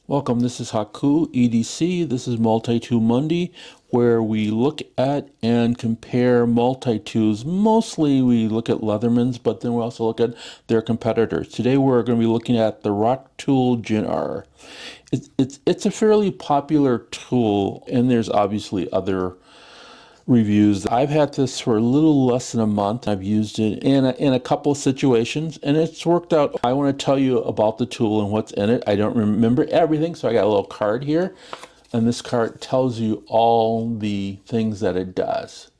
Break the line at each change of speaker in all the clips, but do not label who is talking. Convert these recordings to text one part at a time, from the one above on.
Welcome, this is Haku EDC. This is Multi-Tool Monday, where we look at and compare multi-tools. Mostly we look at Leatherman's, but then we also look at their competitors. Today we're going to be looking at the Rocktol Gen R. It's a fairly popular tool, and there's obviously other reviews. I've had this for a little less than a month. I've used it in a couple of situations, and it's worked out. I want to tell you about the tool and what's in it. I don't remember everything, so I got a little card here, and this card tells you all the things that it does.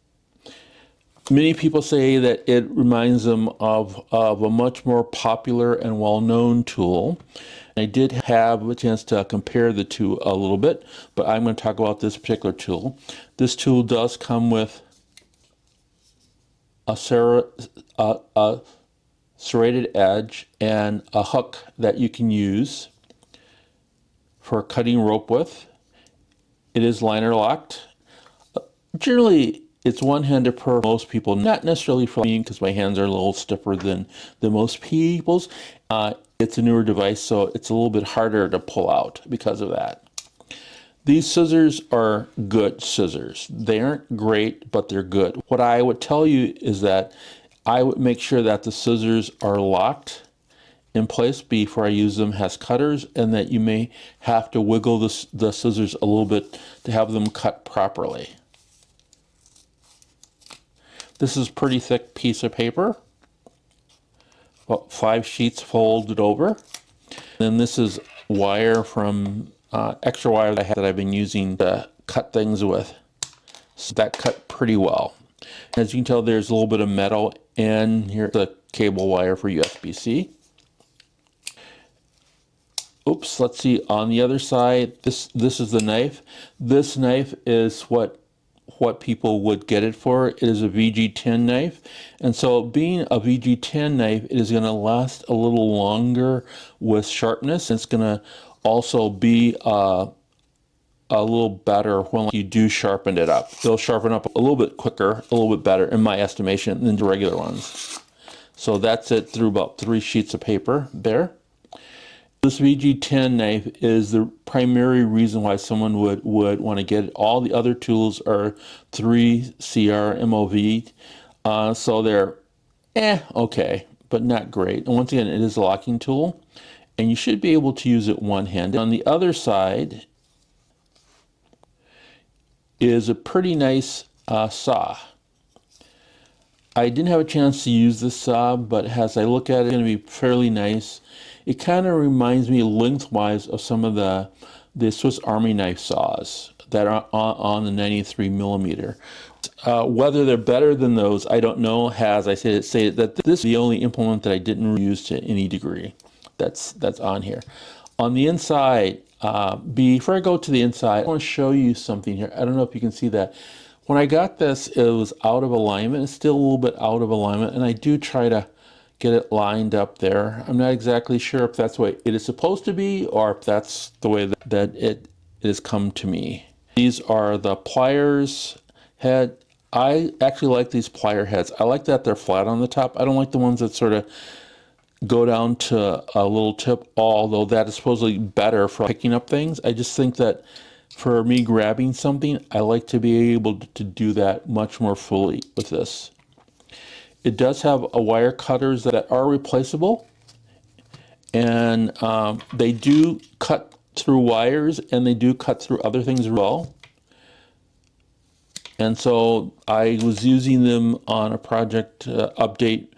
Many people say that it reminds them of a much more popular and well-known tool. I did have a chance to compare the two a little bit, but I'm going to talk about this particular tool. This tool does come with a serrated edge and a hook that you can use for cutting rope with. It is liner locked. Generally, it's one-handed per most people, not necessarily for me because my hands are a little stiffer than most people's. It's a newer device, so it's a little bit harder to pull out because of that. These scissors are good scissors. They aren't great, but they're good. What I would tell you is that I would make sure that the scissors are locked in place before I use them as cutters, and that you may have to wiggle the scissors a little bit to have them cut properly. This is a pretty thick piece of paper, about 5 sheets folded over. Then this is wire from extra wire that I've been using to cut things with. So that cut pretty well. As you can tell, there's a little bit of metal, and here's the cable wire for USB-C. Oops, let's see, on the other side, this is the knife. This knife is what people would get it for. It is a VG10 knife, and so being a VG10 knife, it is going to last a little longer with sharpness. It's going to also be a little better when you do sharpen it up. They'll sharpen up a little bit quicker, a little bit better in my estimation than the regular ones. So that's it through about 3 sheets of paper there. This VG10 knife is the primary reason why someone would want to get it. All the other tools are 3CR MOV, so they're okay, but not great. And once again, it is a locking tool, and you should be able to use it one-handed. On the other side is a pretty nice saw. I didn't have a chance to use this saw, but as I look at it, it's going to be fairly nice. It kind of reminds me lengthwise of some of the Swiss Army knife saws that are on the 93 millimeter. Whether they're better than those, I don't know. As I say that this is the only implement that I didn't use to any degree that's on here. On the inside, before I go to the inside, I want to show you something here. I don't know if you can see that. When I got this, it was out of alignment. It's still a little bit out of alignment, and I do try to get it lined up there. I'm not exactly sure if that's the way it is supposed to be, or if that's the way that it has come to me. These are the pliers head. I actually like these plier heads. I like that they're flat on the top. I don't like the ones that sort of go down to a little tip, although that is supposedly better for picking up things. I just think that for me grabbing something, I like to be able to do that much more fully with this. It does have a wire cutters that are replaceable, and they do cut through wires, and they do cut through other things as well. And so I was using them on a project to update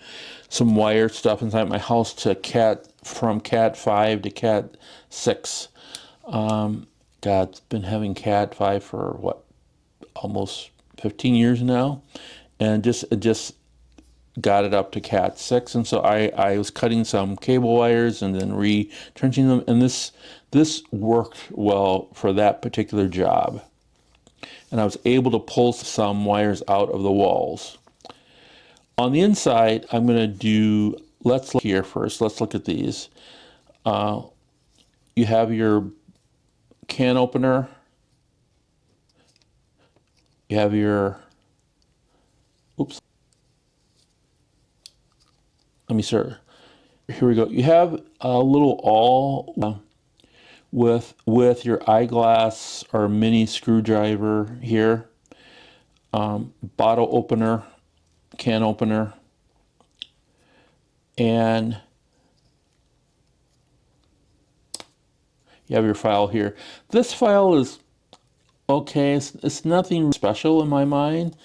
some wire stuff inside my house to from Cat 5 to Cat 6. God, it's been having Cat 5 for what, almost 15 years now, and just got it up to Cat 6, and so I was cutting some cable wires and then retrenching them, and this worked well for that particular job. And I was able to pull some wires out of the walls. On the inside, I'm going to do, let's look here first. Let's look at these. You have your can opener. You have your, oops. Let me start. Here we go. You have a little awl with your eyeglass or mini screwdriver here, bottle opener, can opener, and you have your file here. This file is okay. It's nothing special in my mind.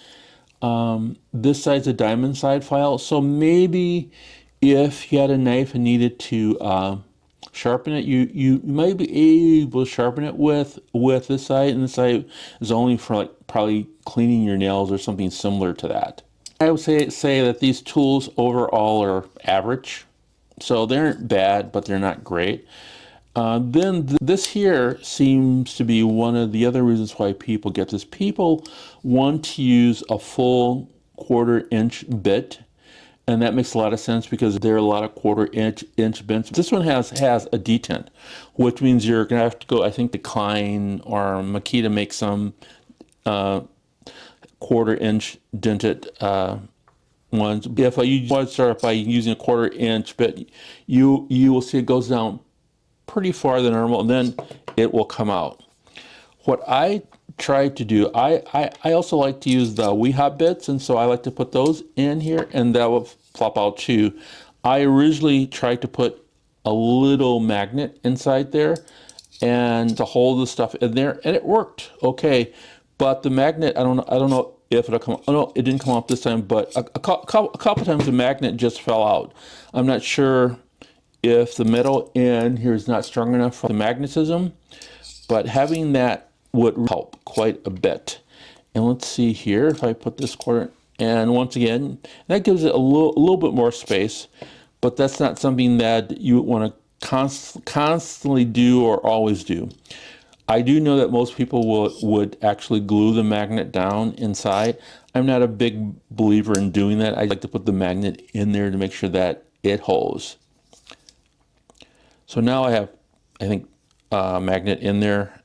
This side's a diamond side file, so maybe if you had a knife and needed to sharpen it, you might be able to sharpen it with this side, and this side is only for like probably cleaning your nails or something similar to that. I would say that these tools overall are average, so they aren't bad, but they're not great. Then this here seems to be one of the other reasons why people get this. People want to use a full 1/4 inch bit, and that makes a lot of sense because there are a lot of 1/4 inch bits. This one has a detent, which means you're gonna have to go, I think, to Klein or Makita make some 1/4 inch dented ones. If you want to start by using a 1/4 inch bit, you will see it goes down pretty far than normal, and then it will come out. What I try to do, I also like to use the WeHop bits, and so I like to put those in here, and that will flop out too. I originally tried to put a little magnet inside there and to hold the stuff in there, and it worked okay. But the magnet, I don't know if it'll come. Oh no, it didn't come up this time. But a couple times the magnet just fell out. I'm not sure if the metal in here is not strong enough for the magnetism, but having that would help quite a bit. And let's see here, if I put this 1/4, and once again, that gives it a little bit more space, but that's not something that you want to constantly do or always do. I do know that most people would actually glue the magnet down inside. I'm not a big believer in doing that. I like to put the magnet in there to make sure that it holds. So now I have, I think, magnet in there.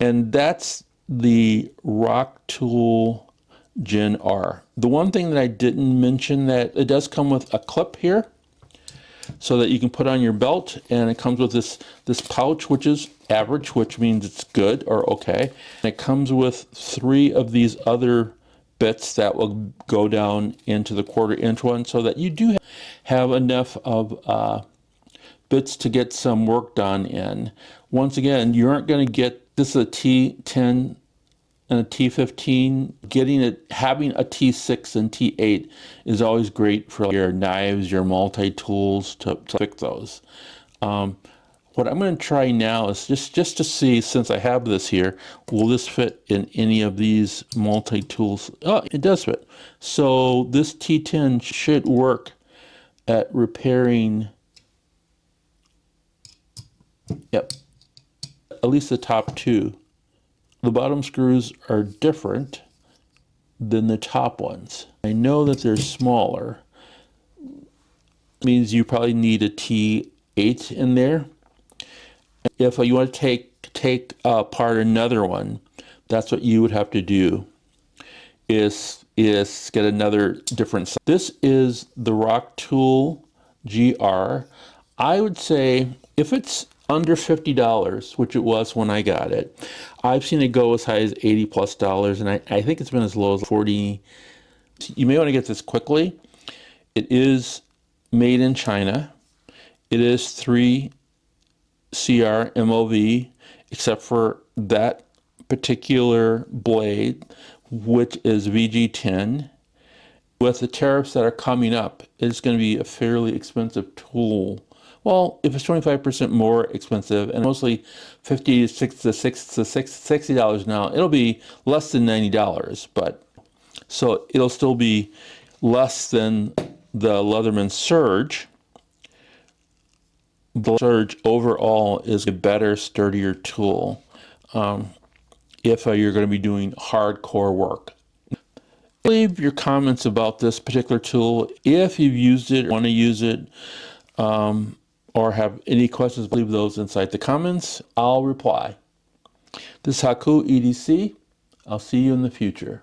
And that's the Rocktol Gen R. The one thing that I didn't mention, that it does come with a clip here so that you can put on your belt, and it comes with this pouch, which is average, which means it's good or okay. And it comes with 3 of these other bits that will go down into the 1/4 inch one, so that you do have enough of bits to get some work done in. Once again, you aren't going to get, this is a T10 and a T15. Having a T6 and T8 is always great for your knives, your multi-tools to fix those. What I'm going to try now is just to see, since I have this here, will this fit in any of these multi-tools? Oh, it does fit. So this T10 should work at repairing, yep, at least the top 2. The bottom screws are different than the top ones. I know that they're smaller. It means you probably need a T8 in there. If you want to take apart another one, that's what you would have to do, is get another different size. This is the Rocktol GR. I would say if it's under $50, which it was when I got it, I've seen it go as high as $80+, and I think it's been as low as 40. You may want to get this quickly. It is made in China. It is 3 CR MOV, except for that particular blade, which is VG10. With the tariffs that are coming up, it's going to be a fairly expensive tool. Well, if it's 25% more expensive, and mostly $50 to $60 now, it'll be less than $90. But so it'll still be less than the Leatherman Surge. The Surge overall is a better, sturdier tool if you're going to be doing hardcore work. Leave your comments about this particular tool. If you've used it, want to use it, or have any questions, leave those inside the comments. I'll reply. This is Haku EDC. I'll see you in the future.